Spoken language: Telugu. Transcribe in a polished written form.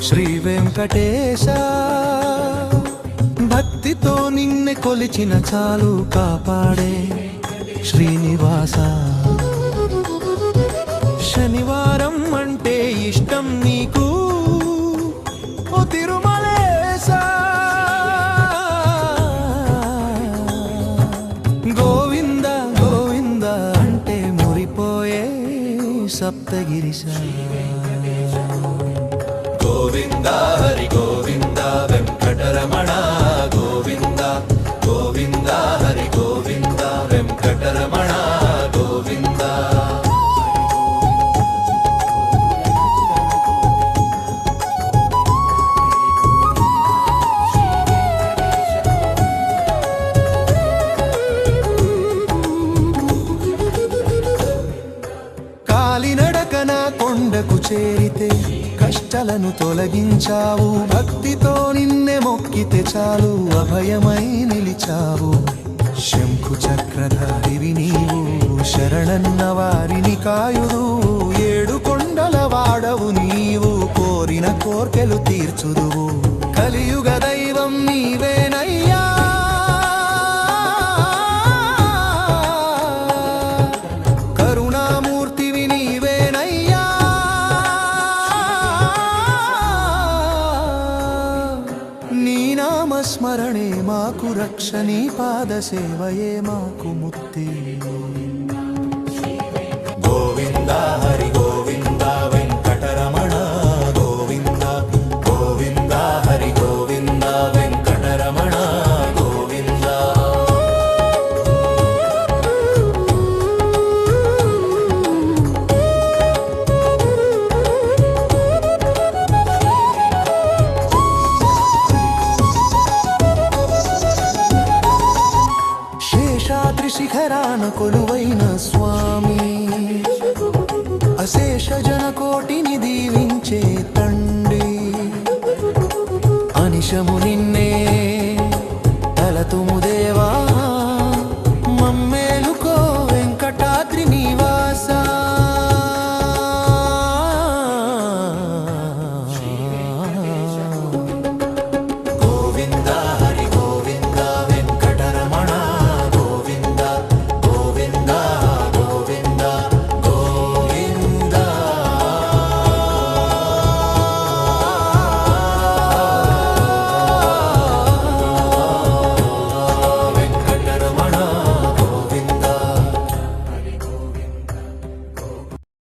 శ్రీ వెంకటేశ భక్తితో నిన్నే కొలిచిన చాలు కాపాడే శ్రీనివాస శనివారం అంటే ఇష్టం నీకు ఓ తిరుమలేశ గోవింద గోవింద అంటే మురిపోయే సప్తగిరిశ గోవింద హరి గోవింద వెంకటరమణ గోవింద గోవింద హరి గోవింద వెంకటరమణ గోవింద కాలినడకన కొండకు చేరితే కష్టాలను తొలగించావు భక్తితో నిన్నే మొక్కితే చాలు అభయమై నిలిచావు శంఖు చక్రధారివి నీవు శరణన్న వారిని కాయుడు ఏడు కొండల వాడవు నీవు కోరిన కోర్కెలు తీర్చుదువు కలియుగ దైవం నీవేనయ్యా కరుణామూర్తివి నీవేనయ్యా నీ నామస్మరణే మాకు రక్ష నీ పాద సేవయే మాకు ముక్తి గోవింద హరి గోవింద వెంకటరమణ గోవింద గోవింద హరి గోవింద వెంకటరమణ గోవింద శేషాద్రి శిఖరాన కొలువైన స్వామి అశేష జనకోటిని దీవించే తండ్రి అనిశము నిన్ను